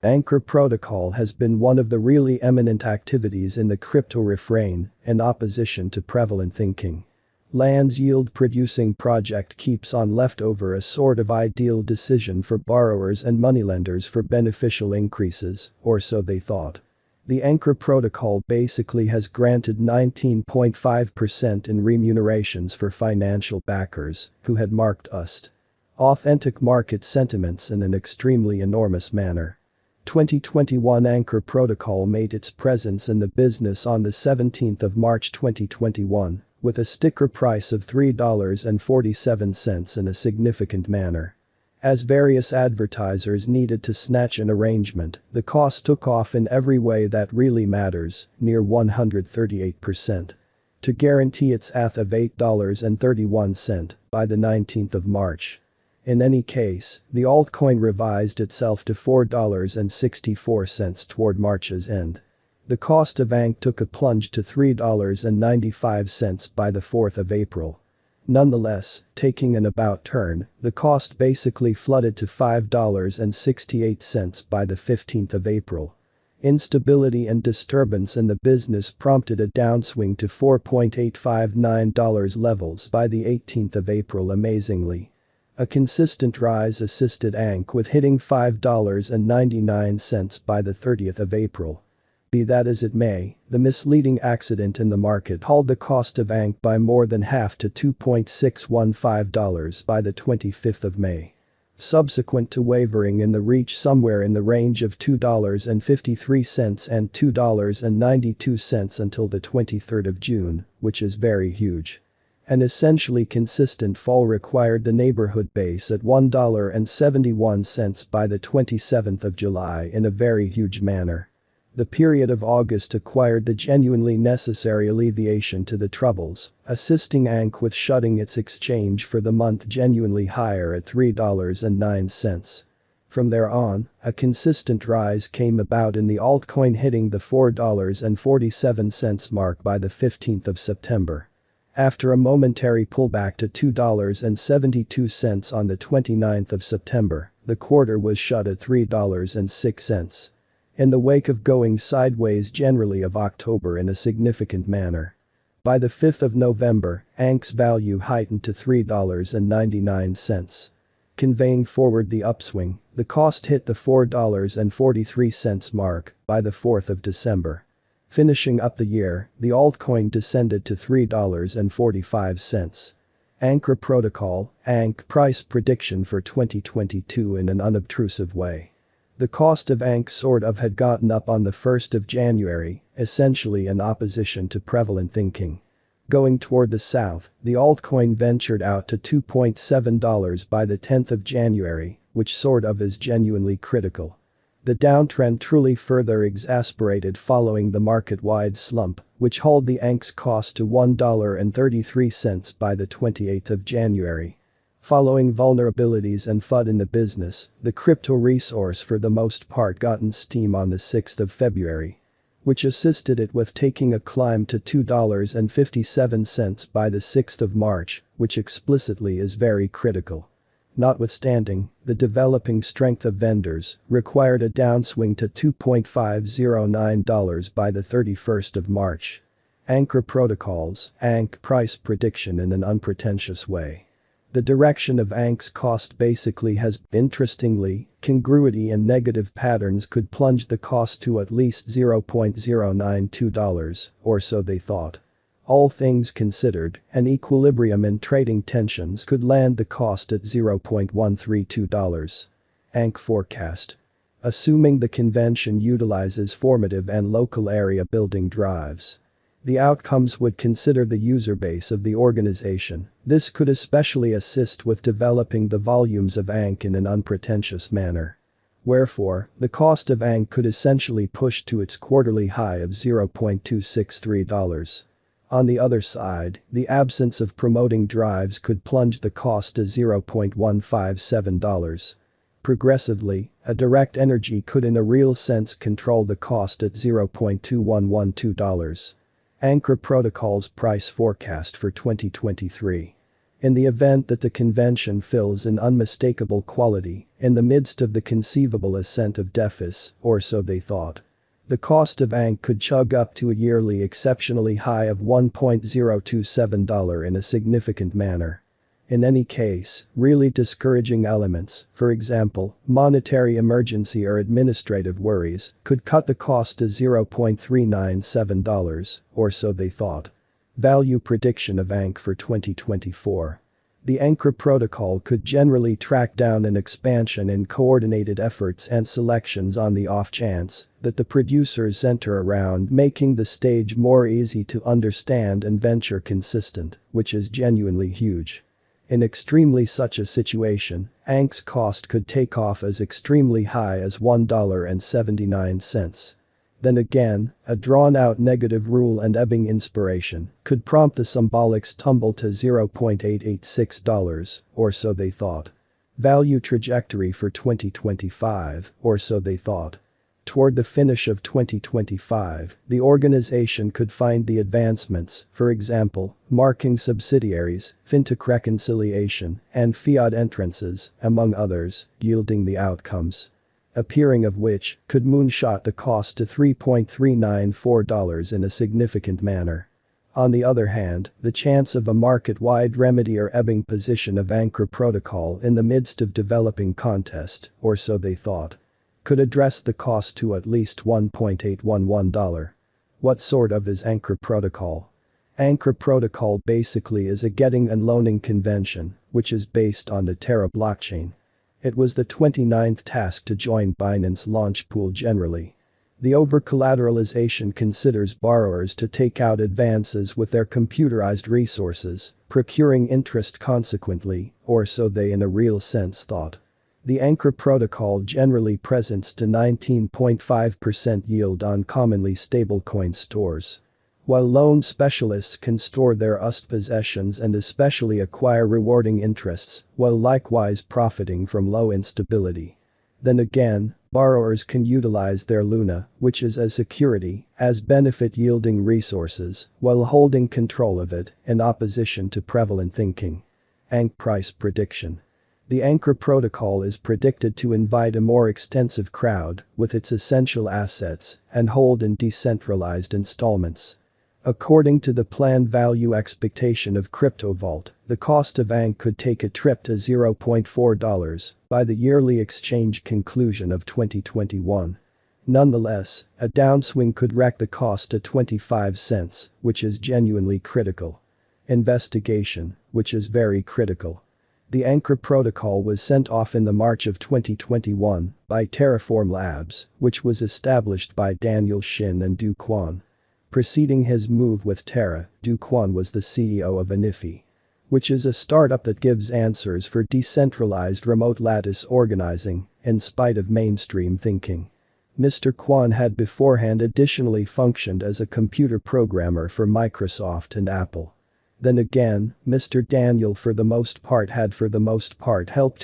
Anchor protocol has been one of the really eminent activities in the crypto refrain, in opposition to prevalent thinking. Land's yield-producing project keeps on leftover a sort of ideal decision for borrowers and moneylenders for beneficial increases, or so they thought. The Anchor protocol basically has granted 19.5% in remunerations for financial backers who had marked UST. Authentic market sentiments in an extremely enormous manner. 2021 Anchor protocol made its presence in the business on the 17th of March 2021, with a sticker price of $3.47 in a significant manner. As various advertisers needed to snatch an arrangement, the cost took off in every way that really matters, near 138%. To guarantee its ATH of $8.31 by the 19th of March. In any case, the altcoin revised itself to $4.64 toward March's end. The cost of ANC took a plunge to $3.95 by the 4th of April. Nonetheless, taking an about turn, the cost basically flooded to $5.68 by the 15th of April. Instability and disturbance in the business prompted a downswing to $4.859 levels by the 18th of April amazingly. A consistent rise assisted ANC with hitting $5.99 by the 30th of April. Be that as it may, the misleading accident in the market hauled the cost of ANC by more than half to $2.615 by the 25th of May. Subsequent to wavering in the reach somewhere in the range of $2.53 and $2.92 until the 23rd of June, which is very huge. An essentially consistent fall required the neighborhood base at $1.71 by the 27th of July in a very huge manner. The period of August acquired the genuinely necessary alleviation to the troubles, assisting ANC with shutting its exchange for the month genuinely higher at $3.09. From there on, a consistent rise came about in the altcoin hitting the $4.47 mark by the 15th of September. After a momentary pullback to $2.72 on the 29th of September, the quarter was shut at $3.06. In the wake of going sideways generally of October in a significant manner. By the 5th of November, ANC's value heightened to $3.99. Conveying forward the upswing, the cost hit the $4.43 mark by the 4th of December. Finishing up the year, the altcoin descended to $3.45. Anchor Protocol, ANC price prediction for 2022 in an unobtrusive way. The cost of ANC sort of had gotten up on the 1st of January, essentially in opposition to prevalent thinking. Going toward the south, the altcoin ventured out to $2.7 by the 10th of January, which sort of is genuinely critical. The downtrend truly further exasperated following the market-wide slump, which hauled the ANC's cost to $1.33 by the 28th of January. Following vulnerabilities and FUD in the business, the crypto resource for the most part gotten steam on the 6th of February. Which assisted it with taking a climb to $2.57 by the 6th of March, which explicitly is very critical. Notwithstanding, the developing strength of vendors required a downswing to $2.509 by the 31st of March. Anchor Protocols, ANC price prediction in an unpretentious way. The direction of ANC's cost basically has, interestingly, congruity and negative patterns could plunge the cost to at least $0.092, or so they thought. All things considered, an equilibrium in trading tensions could land the cost at $0.132. ANC forecast. Assuming the convention utilizes formative and local area building drives. The outcomes would consider the user base of the organization. This could especially assist with developing the volumes of ANC in an unpretentious manner. Wherefore, the cost of ANC could essentially push to its quarterly high of $0.263. On the other side, the absence of promoting drives could plunge the cost to $0.157. Progressively, a direct energy could in a real sense control the cost at $0.2112. Anchor Protocol's price forecast for 2023. In the event that the convention fills an unmistakable quality in the midst of the conceivable ascent of DeFi, or so they thought. The cost of ANC could chug up to a yearly exceptionally high of $1.027 in a significant manner. In any case, really discouraging elements, for example, monetary emergency or administrative worries, could cut the cost to $0.397, or so they thought. Value prediction of ANC for 2024. The Anchor protocol could generally track down an expansion in coordinated efforts and selections on the off chance that the producers center around making the stage more easy to understand and venture consistent, which is genuinely huge. In extremely such a situation, ANC's cost could take off as extremely high as $1.79. Then again, a drawn-out negative rule and ebbing inspiration could prompt the symbolics tumble to $0.886, or so they thought. Value trajectory for 2025, or so they thought. Toward the finish of 2025, the organization could find the advancements, for example, marking subsidiaries, fintech reconciliation, and fiat entrances, among others, yielding the outcomes. Appearing of which could moonshot the cost to $3.394 in a significant manner. On the other hand, the chance of a market-wide remedy or ebbing position of Anchor protocol in the midst of developing contest, or so they thought, could address the cost to at least $1.811. What sort of is Anchor protocol? Anchor protocol basically is a getting and loaning convention, which is based on the Terra blockchain. It was the 29th task to join Binance launch pool generally. The over-collateralization considers borrowers to take out advances with their computerized resources, procuring interest consequently, or so they in a real sense thought. The Anchor protocol generally presents to 19.5% yield on commonly stablecoin stores. While loan specialists can store their USD possessions and especially acquire rewarding interests, while likewise profiting from low instability. Then again, borrowers can utilize their Luna, which is as security, as benefit-yielding resources, while holding control of it, in opposition to prevalent thinking. ANC price prediction. The Anchor protocol is predicted to invite a more extensive crowd with its essential assets and hold in decentralized installments. According to the planned value expectation of CryptoVault, the cost of ANC could take a trip to $0.4 by the yearly exchange conclusion of 2021. Nonetheless, a downswing could wreck the cost to 25 cents, which is genuinely critical. Investigation, which is very critical. The Anchor protocol was sent off in the March of 2021 by Terraform Labs, which was established by Daniel Shin and Du Quan. Preceding his move with Terra, Du Quan was the CEO of Anifi, which is a startup that gives answers for decentralized remote lattice organizing, in spite of mainstream thinking. Mr. Quan had beforehand additionally functioned as a computer programmer for Microsoft and Apple. Then again, Mr. Daniel for the most part had helped to